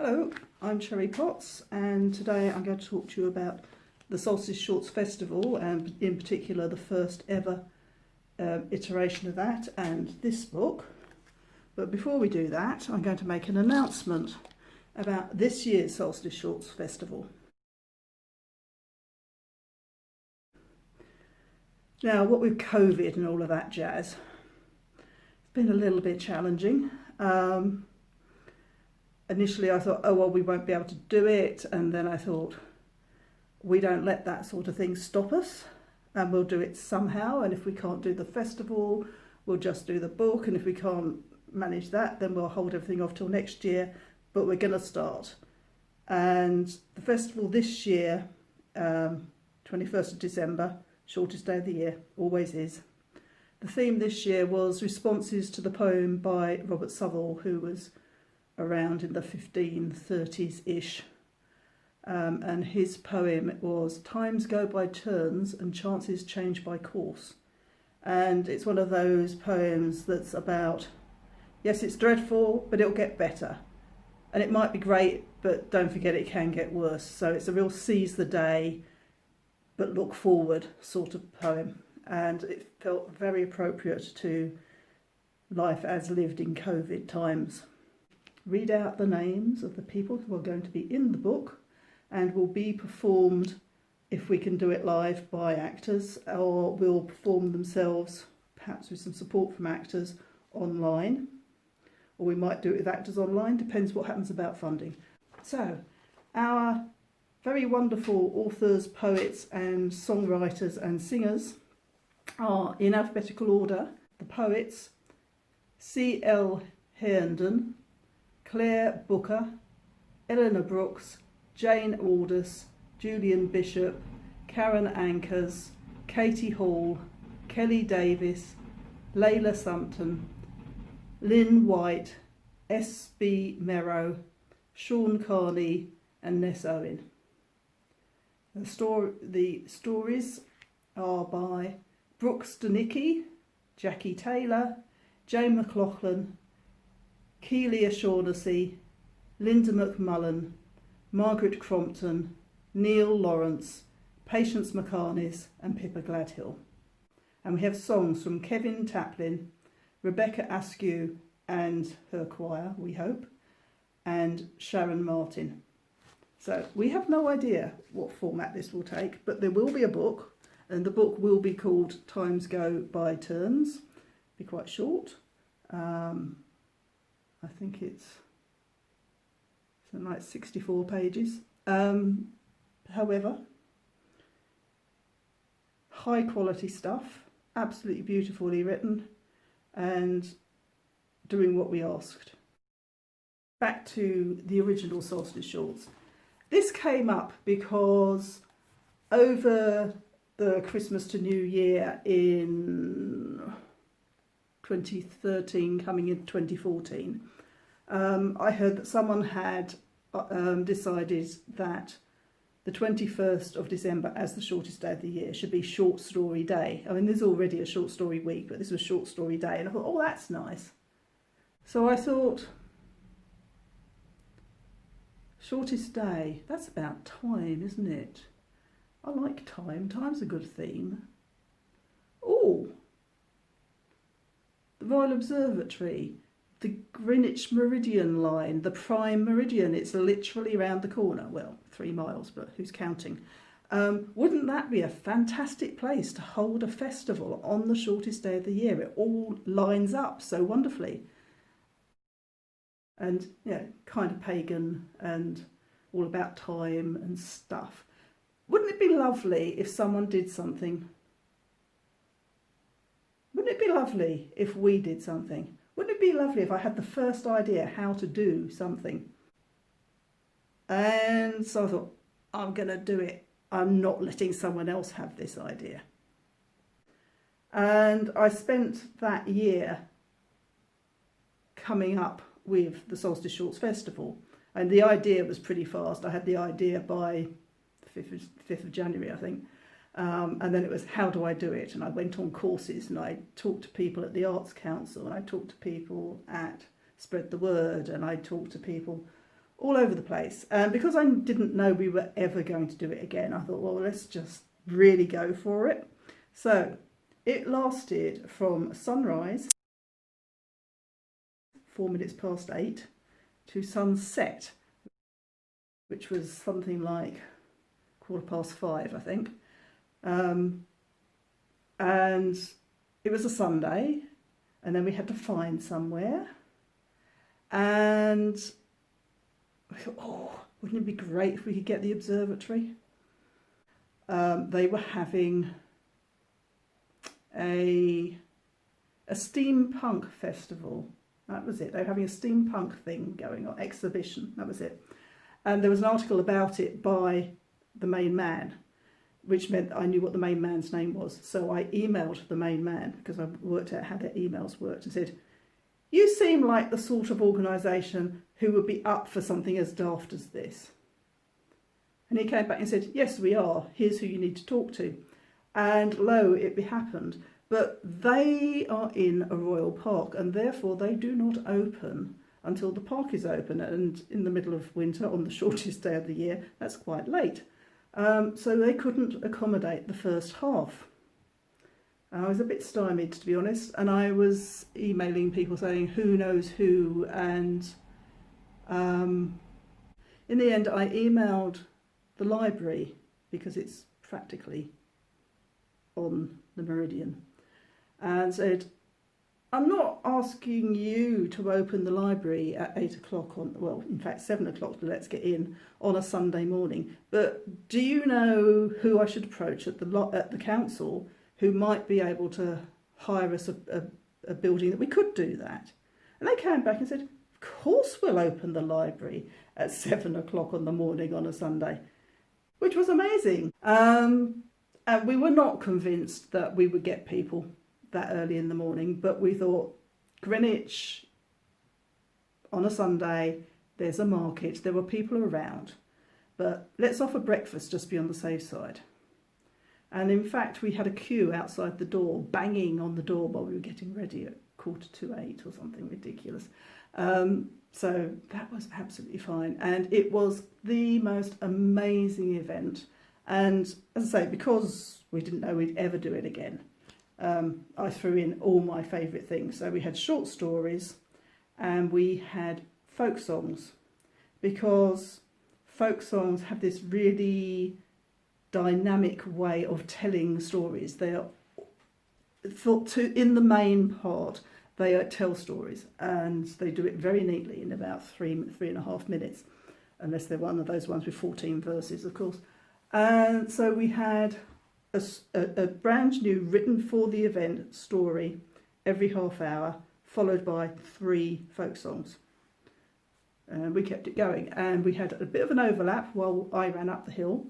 Hello, I'm Cherry Potts, and today I'm going to talk to you about the Solstice Shorts Festival, and in particular the first ever iteration of that and this book. But before we do that, I'm going to make an announcement about this year's Solstice Shorts Festival. Now, what with COVID and all of that jazz, it's been a little bit challenging. Initially I thought, oh well, we won't be able to do it, and then I thought, we don't let that sort of thing stop us, and we'll do it somehow, and if we can't do the festival, we'll just do the book, and if we can't manage that, then we'll hold everything off till next year, but we're going to start. And the festival this year, 21st of December, shortest day of the year, always is. The theme this year was responses to the poem by Robert Southall, who was around in the 1530s-ish, and his poem was Tymes Goe By Turnes and Chances Change By Course. And it's one of those poems that's about, yes, it's dreadful, but it'll get better, and it might be great, but don't forget it can get worse. So it's a real seize the day but look forward sort of poem, and it felt very appropriate to life as lived in COVID times. Read out the names of the people who are going to be in the book and will be performed, if we can do it live, by actors, or will perform themselves, perhaps with some support from actors, online, or we might do it with actors online, depends what happens about funding. So our very wonderful authors, poets and songwriters and singers are in alphabetical order. The poets: C.L. Herndon, Claire Booker, Eleanor Brooks, Jane Aldous, Julian Bishop, Karen Ankers, Katie Hall, Kelly Davis, Layla Sumpton, Lynn White, S.B. Merrow, Sean Carney and Ness Owen. The stories are by Brooks Danicki, Jackie Taylor, Jane McLaughlin, Keely O'Shaughnessy, Linda McMullen, Margaret Crompton, Neil Lawrence, Patience McCarnes and Pippa Gladhill. And we have songs from Kevin Taplin, Rebecca Askew and her choir, we hope, and Sharon Martin. So we have no idea what format this will take, but there will be a book, and the book will be called Tymes Goe By Turnes. Be quite short. I think it's something like 64 pages. However, high quality stuff, absolutely beautifully written, and doing what we asked. Back to the original Solstice Shorts. This came up because over the Christmas to New Year in 2013 coming into 2014, I heard that someone had decided that the 21st of December as the shortest day of the year should be Short Story Day. I mean, there's already a Short Story Week, but this was Short Story Day, and I thought, oh, that's nice. So I thought, shortest day, that's about time, isn't it? I like time. Time's a good theme. Oh, the Royal Observatory, the Greenwich Meridian line, the Prime Meridian, it's literally around the corner. Well, 3 miles, but who's counting? Wouldn't that be a fantastic place to hold a festival on the shortest day of the year? It all lines up so wonderfully. And, you know, kind of pagan and all about time and stuff. Wouldn't it be lovely if someone did something? Wouldn't it be lovely if we did something? Wouldn't it be lovely if I had the first idea how to do something? And so I thought, I'm going to do it. I'm not letting someone else have this idea. And I spent that year coming up with the Solstice Shorts Festival. And the idea was pretty fast. I had the idea by the 5th of January, I think. And then it was, how do I do it? And I went on courses, and I talked to people at the Arts Council, and I talked to people at Spread the Word, and I talked to people all over the place. And because I didn't know we were ever going to do it again, I thought, well, let's just really go for it. So it lasted from sunrise, 8 to sunset, which was something like 5:15, I think. And it was a Sunday, and then we had to find somewhere. And I thought, oh, wouldn't it be great if we could get the observatory? They were having a steampunk festival. That was it. They were having a steampunk thing going on, exhibition. That was it. And there was an article about it by the main man, which meant I knew what the main man's name was. So I emailed the main man, because I worked out how their emails worked, and said, you seem like the sort of organisation who would be up for something as daft as this. And he came back and said, yes, we are. Here's who you need to talk to. And lo, it happened. But they are in a royal park, and therefore they do not open until the park is open. And in the middle of winter, on the shortest day of the year, that's quite late. So they couldn't accommodate the first half. I was a bit stymied, to be honest, and I was emailing people saying who knows who, and in the end I emailed the library, because it's practically on the meridian, and said, I'm not asking you to open the library at 8 o'clock on, well, in fact 7 o'clock, let's get in, on a Sunday morning, but do you know who I should approach at the council who might be able to hire us a building that we could do that? And they came back and said, of course we'll open the library at 7 o'clock on the morning on a Sunday, which was amazing. And we were not convinced that we would get people that early in the morning, but we thought, Greenwich on a Sunday, there's a market, there were people around, but let's offer breakfast just to be on the safe side. And in fact, we had a queue outside the door, banging on the door while we were getting ready at 7:45 or something ridiculous. So that was absolutely fine. And it was the most amazing event. And as I say, because we didn't know we'd ever do it again, I threw in all my favourite things. So we had short stories and we had folk songs, because folk songs have this really dynamic way of telling stories. They are thought to, in the main part, they tell stories, and they do it very neatly in about 3.5 minutes, unless they're one of those ones with 14 verses, of course. And so we had a brand new, written for the event story every half hour, followed by 3 folk songs. And we kept it going, and we had a bit of an overlap while I ran up the hill,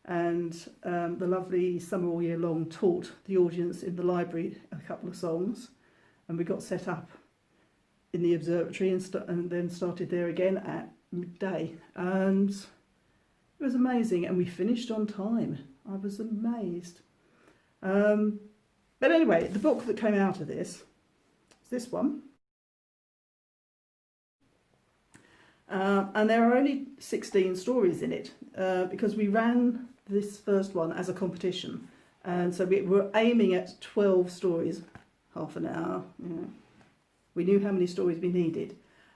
and the lovely Summer All Year Long taught the audience in the library a couple of songs, and we got set up in the observatory and then started there again at midday, and it was amazing, and we finished on time. I was amazed. But anyway, the book that came out of this is this one. And there are only 16 stories in it, because we ran this first one as a competition, and so we were aiming at 12 stories, half an hour. We knew how many stories we needed,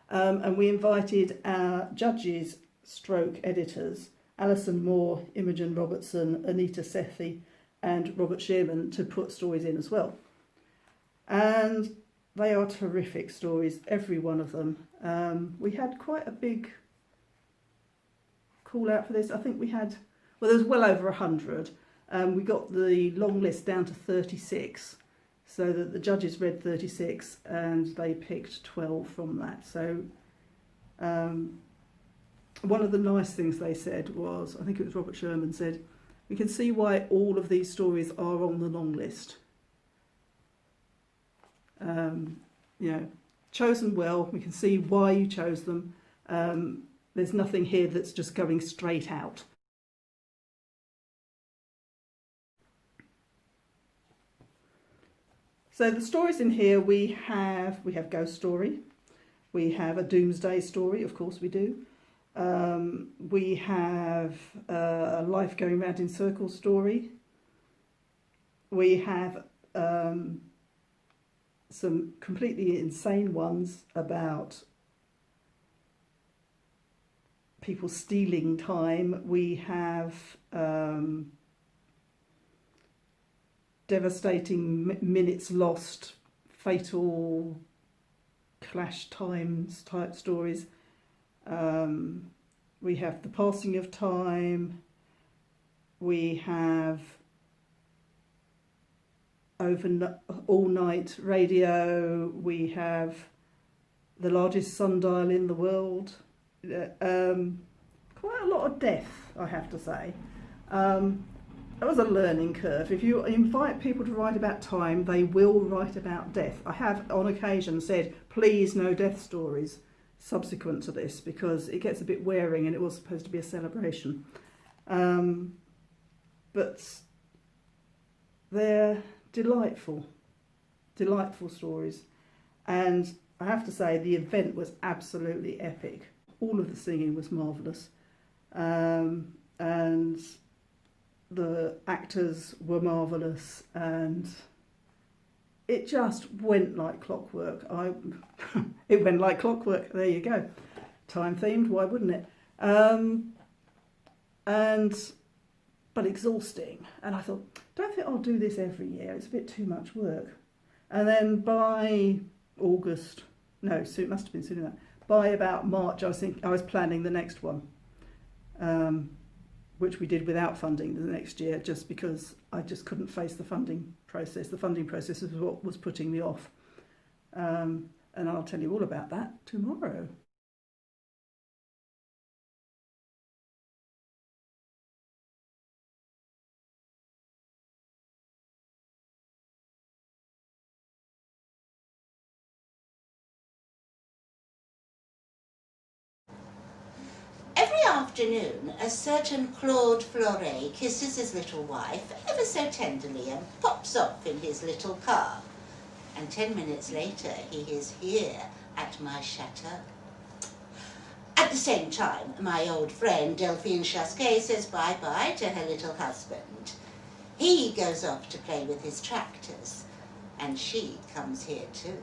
and we invited our judges stroke editors, Alison Moore, Imogen Robertson, Anita Sethi and Robert Shearman, to put stories in as well. And they are terrific stories, every one of them. We had quite a big call out for this. I think we had, well, there was well over 100. We got the long list down to 36, so that the judges read 36 and they picked 12 from that. So one of the nice things they said was, I think it was Robert Sherman said, we can see why all of these stories are on the long list. Chosen well, we can see why you chose them. There's nothing here that's just going straight out. So the stories in here, we have ghost story, we have a doomsday story, of course we do. We have a life going round in circles story. We have some completely insane ones about people stealing time. We have devastating minutes lost, fatal clash times type stories. We have the passing of time. We have all night radio. We have the largest sundial in the world. Quite a lot of death, I have to say. That was a learning curve. If you invite people to write about time, they will write about death. I have on occasion said, please no death stories subsequent to this, because it gets a bit wearing and it was supposed to be a celebration. But they're delightful stories. And I have to say, the event was absolutely epic. All of the singing was marvellous. And the actors were marvellous, and it just went like clockwork. It went like clockwork, there you go. Time themed, why wouldn't it? But exhausting. And I thought, don't think I'll do this every year, it's a bit too much work. And then by August, no, it must have been sooner than that. By about March, I was planning the next one. Which we did without funding the next year, just because I just couldn't face the funding process. The funding process is what was putting me off. And I'll tell you all about that tomorrow. Every afternoon, a certain Claude Fleuret kisses his little wife ever so tenderly and pops off in his little car. And 10 minutes later, he is here at my chateau. At the same time, my old friend Delphine Chasquet says bye-bye to her little husband. He goes off to play with his tractors, and she comes here too.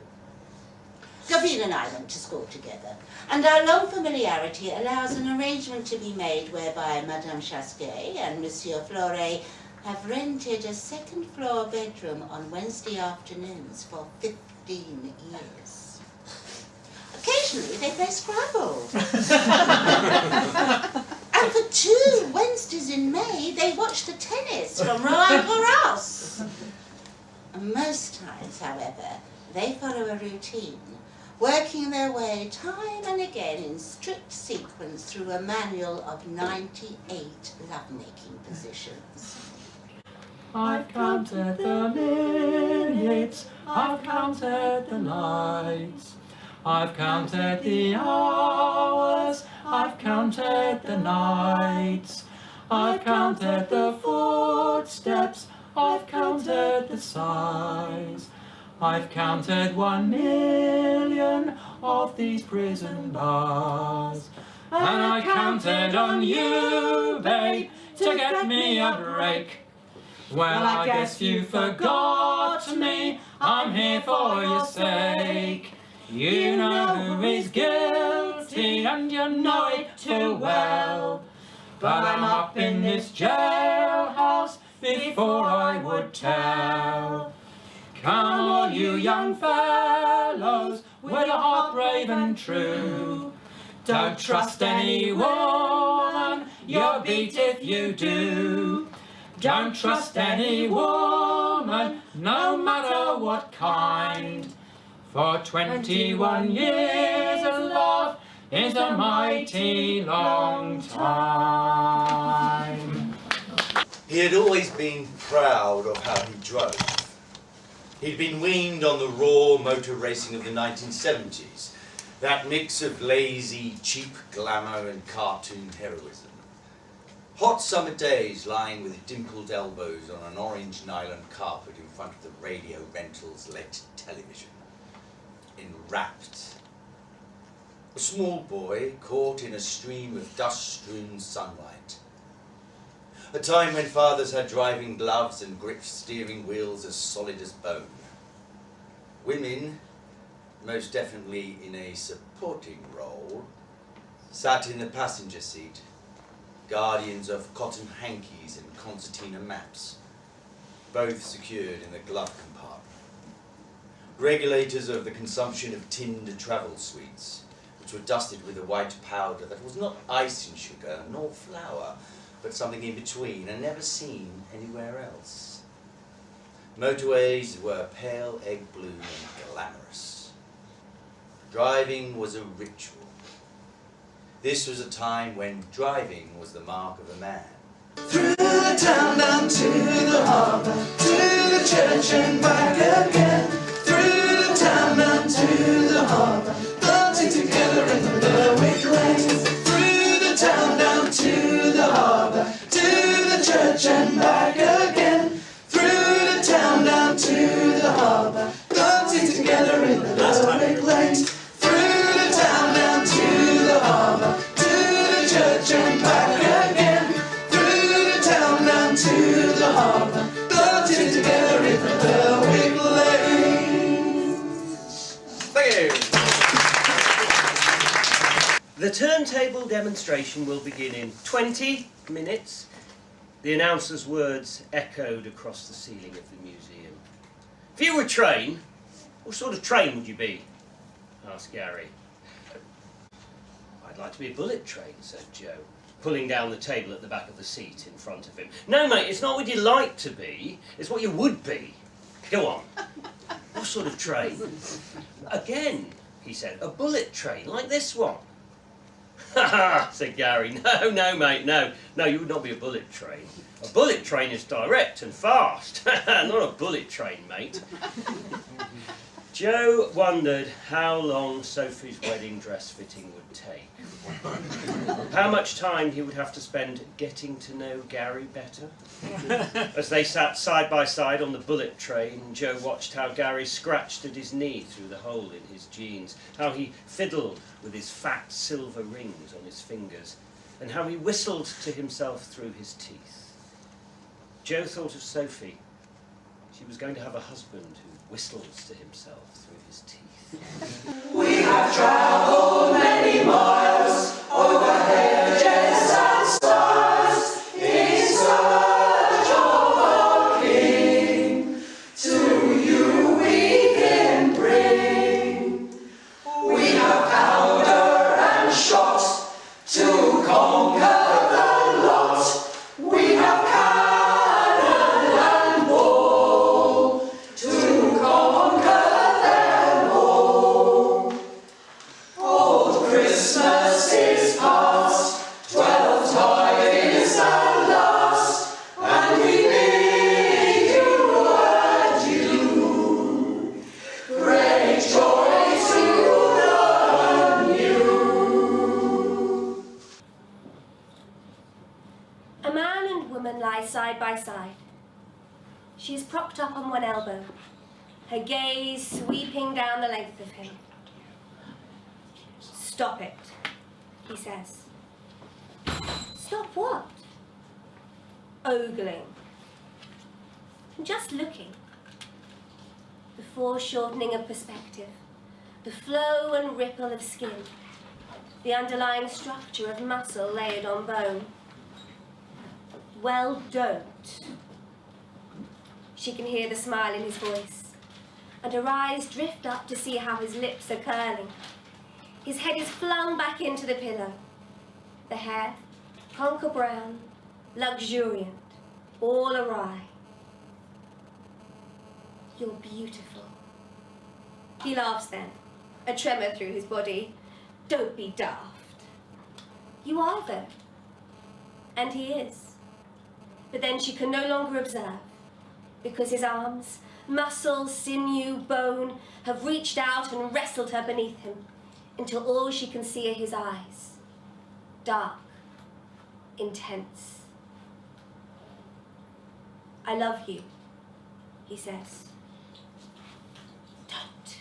Delphine and I went to school together, and our long familiarity allows an arrangement to be made whereby Madame Chasquet and Monsieur Fleuret have rented a second-floor bedroom on Wednesday afternoons for 15 years. Occasionally they play Scrabble. And for 2 Wednesdays in May, they watch the tennis from Roland Garros. Most times, however, they follow a routine, working their way time and again in strict sequence through a manual of 98 lovemaking positions. I've counted the minutes, I've counted the nights, I've counted the hours, I've counted the nights, I've counted the footsteps, I've counted the sighs. I've counted 1 million of these prison bars. And I counted on you, babe, to get me a break. Well, I guess you forgot me, I'm here for your sake. You know who is guilty, and you know it too well. But I'm up in this jailhouse before I would tell. Come all you young fellows, with a heart brave and true. Don't trust any woman, you're beat if you do. Don't trust any woman, no matter what kind. For 21 years of love is a mighty long time. He had always been proud of how he drove. He'd been weaned on the raw motor racing of the 1970s, that mix of lazy, cheap glamour and cartoon heroism. Hot summer days lying with dimpled elbows on an orange nylon carpet in front of the Radio Rental's late television. Enwrapped A small boy caught in a stream of dust-strewn sunlight. A time when fathers had driving gloves and gripped steering wheels as solid as bone. Women, most definitely in a supporting role, sat in the passenger seat, guardians of cotton hankies and concertina maps, both secured in the glove compartment. Regulators of the consumption of tinned travel sweets, which were dusted with a white powder that was not icing sugar nor flour, but something in between and never seen anywhere else. Motorways were pale egg blue and glamorous. Driving was a ritual. This was a time when driving was the mark of a man. Through the town down to the harbour, to the church and back again. Through the town down to the harbour, dancing together in the Berwick lanes. Through the town down to the harbour, to the church and back again. Through the town down to the harbour, dancing together in the Berwick lanes. Through the town down to the harbour, to the church and back again. Through the town down to the harbour, dancing together in the Berwick lanes. Thank you. The turntable demonstration will begin in 20 minutes. The announcer's words echoed across the ceiling of the museum. If you were a train, what sort of train would you be? Asked Gary. I'd like to be a bullet train, said Joe, pulling down the table at the back of the seat in front of him. No, mate, it's not what you'd like to be, it's what you would be. Go on. What sort of train? Again, he said, a bullet train, like this one. Ha ha, said Gary. No, mate, no. No, you would not be a bullet train. A bullet train is direct and fast. Not a bullet train, mate. Joe wondered how long Sophie's wedding dress fitting would take. How much time he would have to spend getting to know Gary better. As they sat side by side on the bullet train, Joe watched how Gary scratched at his knee through the hole in his jeans, how he fiddled with his fat silver rings on his fingers, and how he whistled to himself through his teeth. Joe thought of Sophie. She was going to have a husband who whistles to himself through his teeth. We have travelled many miles over hedges and stars in search of a king. To you we can bring. We have powder and shot to conquer the lot. We have cannon and ball to conquer them all. Old Christmas is past, 12th is the last, and we bid you adieu. Great joy to the new. A man and woman lie side by side. She is propped up on one elbow, her gaze sweeping down the length of him. Stop it, he says. Stop what? Ogling. Just looking. The foreshortening of perspective, the flow and ripple of skin, the underlying structure of muscle layered on bone. Well, don't. She can hear the smile in his voice, and her eyes drift up to see how his lips are curling. His head is flung back into the pillow. The hair, conker brown, luxuriant, all awry. You're beautiful. He laughs then, a tremor through his body. Don't be daft. You are, though. And he is. But then she can no longer observe, because his arms, muscle, sinew, bone, have reached out and wrestled her beneath him, until all she can see are his eyes. Dark, intense. I love you, he says. Don't,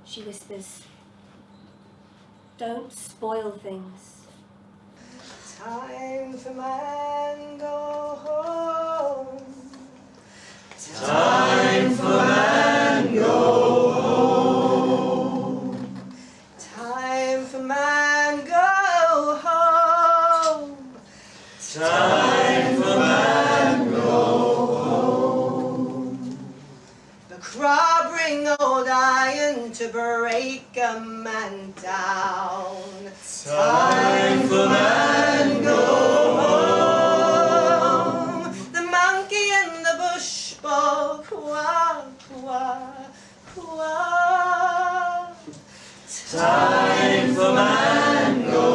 she whispers. Don't spoil things. Time for man go home. Time for man go home. Time for man go home. Time for man go home. The crowd bring old iron to break a man down. Time for man go home. The monkey in the bush bog, quack, quack, quack. Time for man go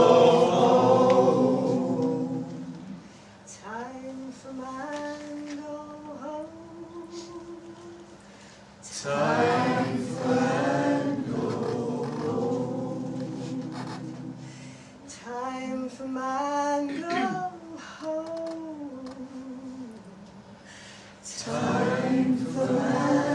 home. Time for man go home. Time for man go home. Time for man go home. Time for man